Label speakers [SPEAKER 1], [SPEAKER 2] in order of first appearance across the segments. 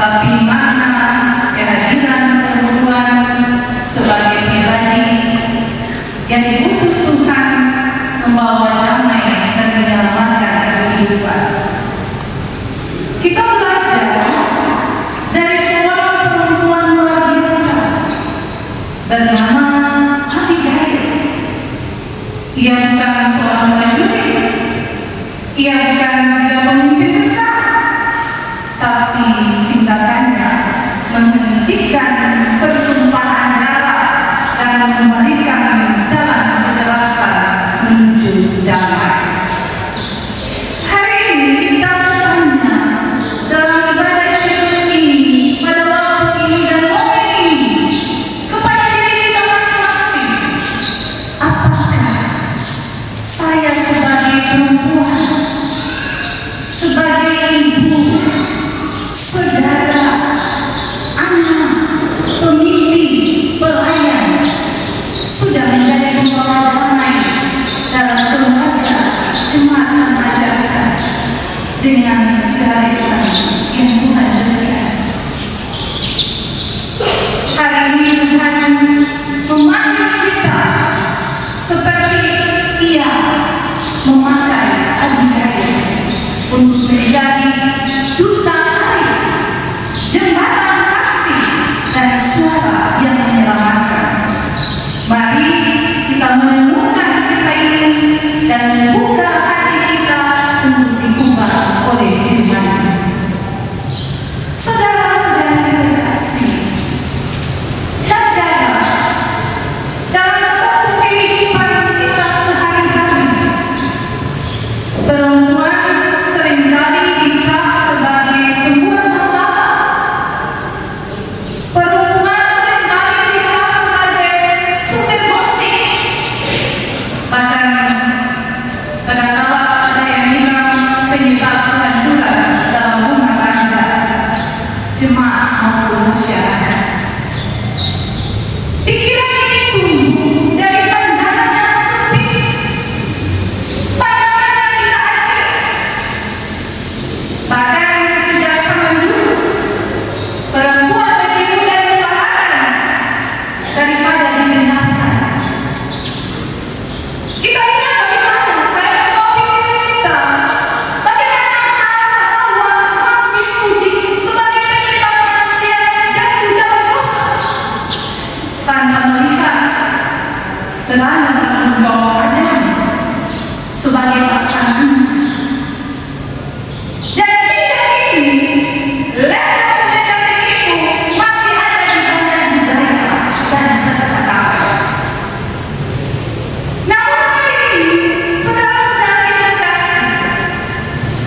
[SPEAKER 1] tapi makna kehadiran perempuan sebagai pribadi yang diutus Tuhan membawa damai dan menyelamatkan kehidupan. Kita belajar dari seorang perempuan luar biasa bernama Abigail. Ia bukan seorang prajurit, ia bukan juga pemimpin besar, tapi tindakannya menghentikan pertumpahan darah dan mengembalikan jalan kekerasan menuju damai. Hari ini kita bertanya dalam ibadah syukur ini, pada waktu ini dan momen ini, kepada diri kita masing-masing, apakah saya sebagai perempuan, sebagai ibu, saudara, anak, pemimpin, pelayan, sudah menjadi pembawa damai dalam keluarga, jemaat dan masyarakat dengan kearifan yang Tuhan berikan. Hari ini Tuhan memanggil kita seperti Ia memakai Abigail untuk menjadi duta arif, jembatan kasih dan suara yang menyelamatkan. Mari kita menemukan kisah ini dan membuka hati kita untuk diubah oleh Tuhan. Saudara-saudara terkasih, jaga dalam tatanan kehidupan kita sehari-hari. Perempuan seringkali dicap sebagai pembuat masalah. Perempuan seringkali dicap sebagai sumber gosip. Bahkan kadang-kala ada yang bilang penyebab kehancuran dalam rumah tangga, jemaat maupun masyarakat. Pikiran ini tumbuh dari pandangan yang sempit, pandangan yang tidak adil. Bahkan sejak zaman dulu, perempuan lebih mudah disalahkan daripada dibenarkan. Kita lihat bagaimana saya pikiran kita, bagaimana Hawa dituding sebagai penyebab manusia jatuh dalam dosa, tanpa melihat peranan tanggung jawab Adam sebagai pasangan. Dan hingga kini, letak-letak itu masih ada di banyak budaya dan percakapan. Namun hari ini, saudara-saudari terkasih,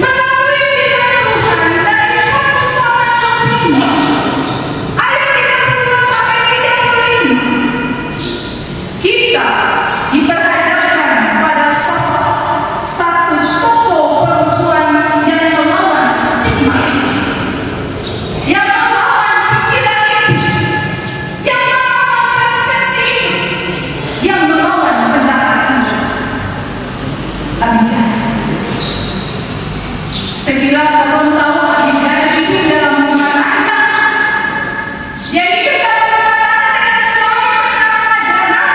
[SPEAKER 1] melalui firman Tuhan dari 1 Samuel 25 ayat 32 sampai 35, kita diperhadapkan pada satu tokoh perempuan yang melawan stigma, yang melawan pikiran itu, yang melawan persepsi itu, yang melawan pendapat itu. Abigail. Sekilas orang tahu Abigail itu dalam rumah tangga, yang hidup dalam rumah tangga dengan suami bernama Nabal.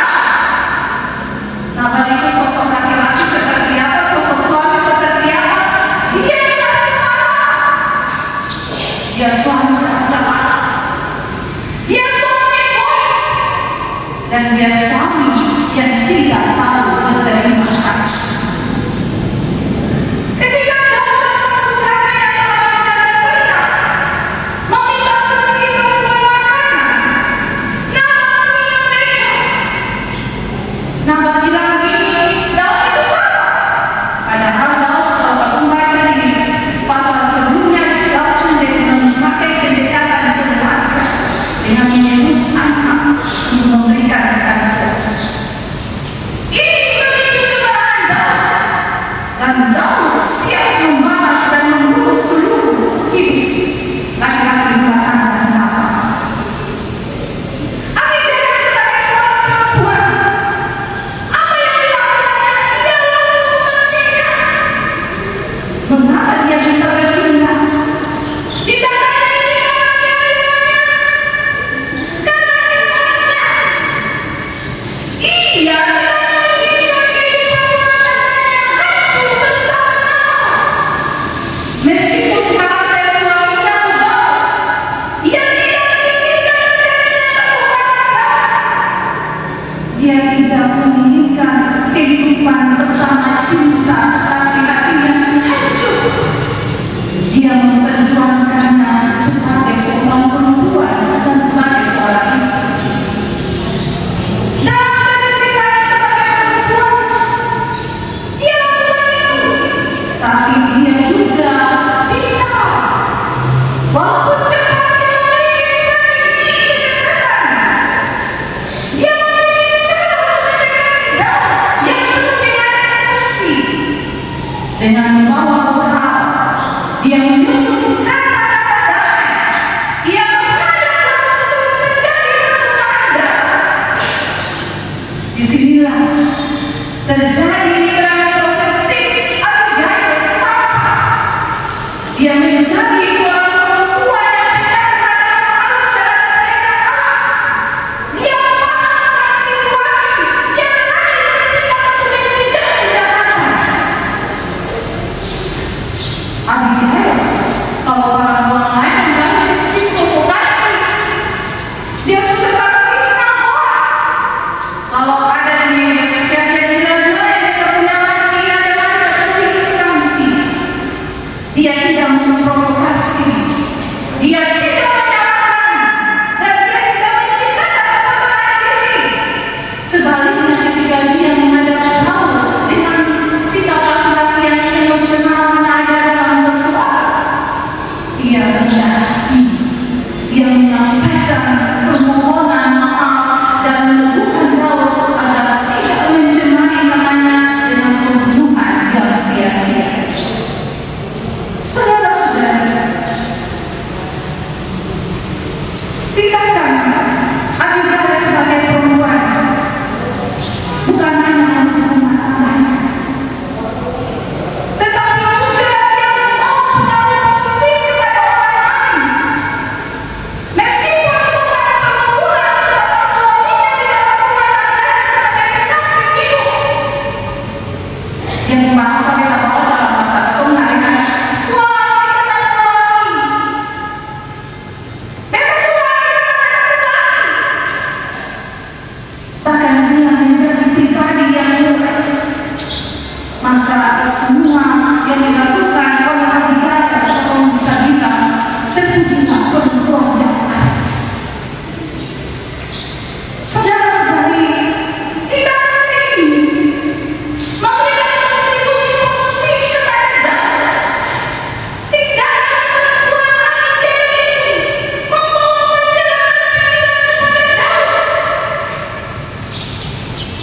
[SPEAKER 1] Nabal itu sosok laki-laki seperti apa, sosok suami seperti apa? Dia dikasih marah. Dia suami merasa marah. Dia suami egois. Dan dia suami yang tidak tahu berterima kasih. Ketika datang pasukannya yang telah teriak, meminta sedikit bantuan makanan, Nabal meminta mereka. Nabal bilang begini, Daud itu salah. Padahal Daud, kalau membaca di pasal sebelumnya, Daud memakai pendekatan keluarga dengan menyebut anak untuk memberikan kepada ia rendah hati, ia menyampaikan permohonan maaf dan meneguhkan Daud agar tidak mencemari namanya dengan pembunuhan yang sia-sia. Saudara-saudara, tindakan Abigail sebagai perempuan bukan hanya membunuh tangannya, tetapi juga dia mau menaruh positif kepada orang lain. Meskipun bukan pembunuhan sama suaminya tidak melakukan ajaran sebagai pendamping hidup. Yang dimaksud kita bawa dalam bahasa keturunan suami tetap suami. Bahkan dia menjadi pribadi yang murah. Maka atas semua yang dilakukan oleh Abigail atau bisa bilang terpujilah perempuan yang arif. Saudara-saudari, tindakan ini memberikan kontribusi positif kepada Daud. Tindakan perempuan Abigail ini membawa pencerahan pikiran kepada Daud.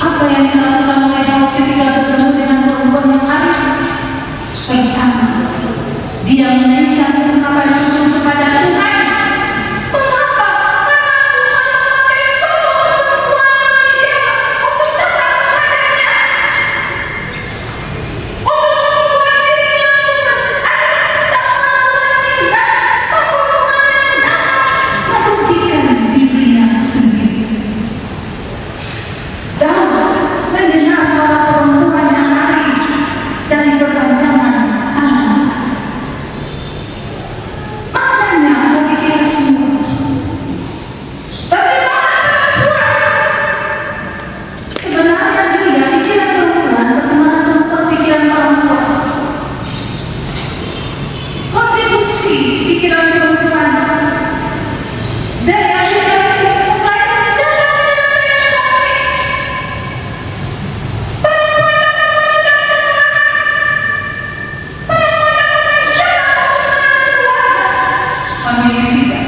[SPEAKER 1] Apa yang dilakukan oleh Daud ketika bertemu dengan perempuan yang arif? Pertama, dia menaikkan ungkapan syukur kepada Tuhan. Mengapa? Karena Tuhan memakai sosok perempuan Abigail untuk datang kepadanya, untuk membuat dirinya syukur agar tidak melakukan tindakan pembunuhan yang dapat merugikan dirinya sendiri. Daud mendengar suara perempuan yang arif dari perpanjangan tangan. Maknanya bagi kita semua, bagaimana perempuan? Sebenarnya dia pikiran perempuan, bagaimana pikiran perempuan? Kontribusi pikiran perempuan dari Abigail mulai dalam menyelesaikan konflik. Feminisida.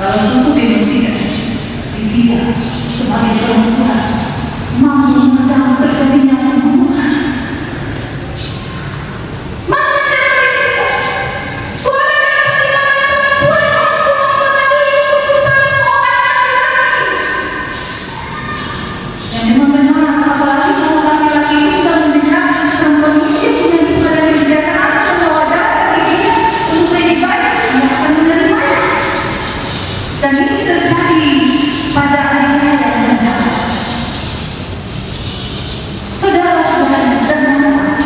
[SPEAKER 1] Kalau suku genosida, dia sebagai perempuan mampu meredam terjadinya pembunuhan. Maknanya bagi kita, suara dan pertimbangan perempuan mampu mempengaruhi keputusan seorang laki-laki. Yang memang apalagi kalau laki-laki itu sudah mendengar perempuan itu dia punya keadaan yang biasa atau bahwa dasar dirinya untuk lebih baik, dia akan menerimanya. Dan ini terjadi pada Abigail dan Daud. Saudara-saudara dan teman-teman,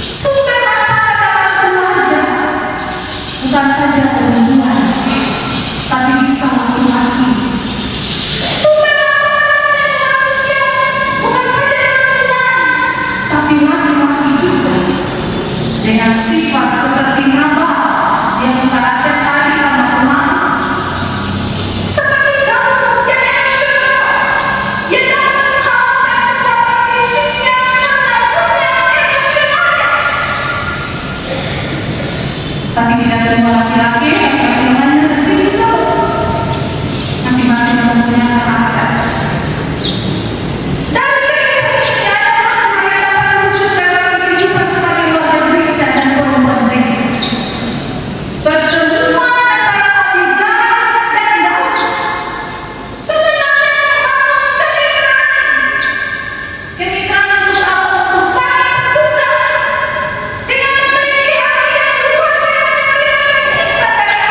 [SPEAKER 1] sumber masalah dalam keluarga bukan saja perempuan, tapi bisa laki-laki. Sumber masalah dalam lingkungan sosial bukan saja perempuan, tapi laki-laki juga. Dengan sifat seperti Nabal yang karakter tadi tanpa pemaaf, seperti Daud yang emosional, yang dapat menghalalkan kekuatan fisiknya karena punya emosionalnya. Tapi tidak semua laki-laki lainnya tersinggung Daud. Masing-masing mempunyai karakter. Dari cerita ini ada makna yang dapat terwujud dalam kehidupan sebagai warga gereja dan perempuan gereja. Pertemuan antara Abigail dan Daud sebenarnya membangun kemitraan untuk apa? Untuk saling terbuka dengan memiliki hati yang luas dan menerima kita dari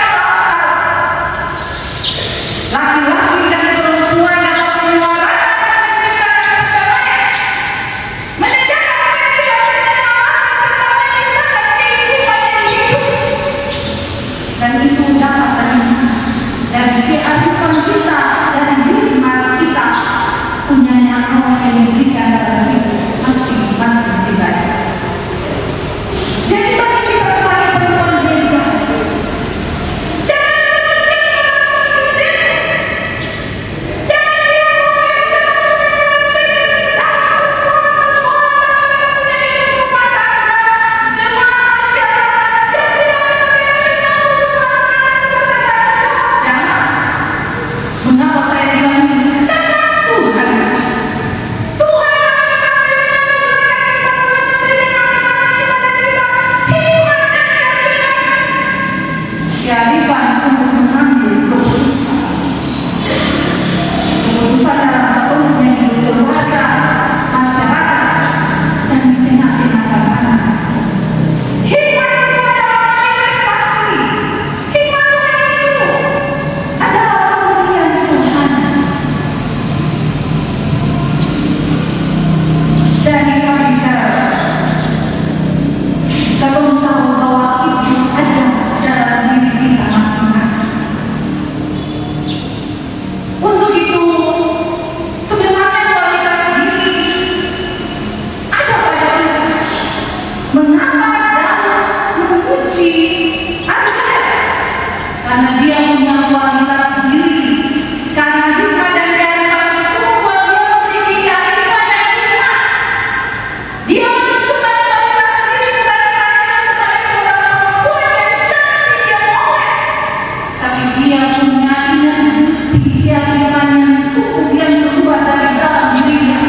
[SPEAKER 1] membenci anak-anak karena dia punya kualitas diri, karena hikmat dan kearifan itu membuat dia memiliki kearifan dan hikmat. Dia menunjukkan kualitas diri bukan saja sebagai seorang perempuan yang cantik yang molek, tapi dia punya inner beauty, kearifan yang tumbuh yang keluar dari dalam dirinya,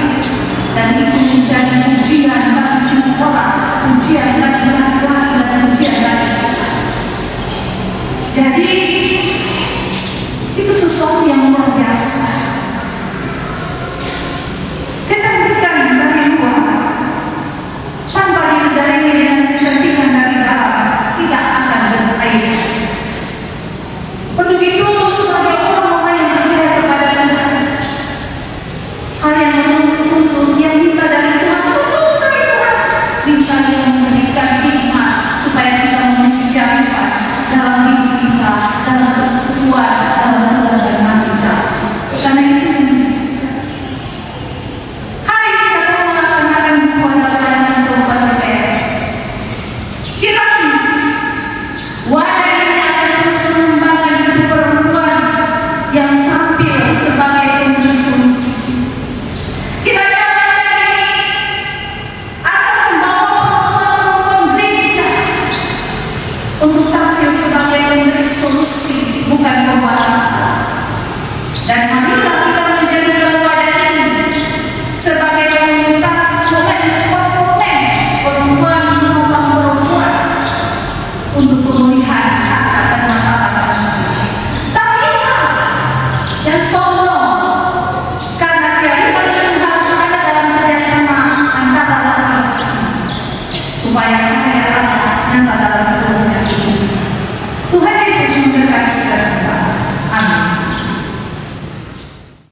[SPEAKER 1] dan itu menjadi pujian bagi semua orang, pujian bagi laki-laki dan pujian bagi perempuan. Jadi itu sesuatu yang luar biasa. Kecantikan dari luar tanpa diiringi dengan kecantikan dari dalam tidak akan berfaedah. Untuk itu sebagai orang-orang yang percaya kepada Tuhan, hal yang menuntut yang minta dari Tuhan, tulus dari Tuhan, minta yang memberikan hikmat supaya kita memiliki kearifan dalam hidup kita, dalam persekutuan, dalam Tuhan dan manusia. Karena itu hari kita akan melaksanakan buku pelajaran keempat PPR. Kita wadah ini akan terus mengembangkan hidup perempuan yang tampil sebagai pemberi solusi. Kita dalam ini akan membawa perempuan-perempuan gereja untuk tampil sebagai pemberi solusi, bukan pembuat masalah. Dan marilah kita menjadikan wadah ini sebagai komunitas problem perempuan untuk pemulihan hak dan martabat manusia. Tapi ingat, yang sombong, karena kearifan itu harus ada dalam kerjasama antara laki-laki supaya kita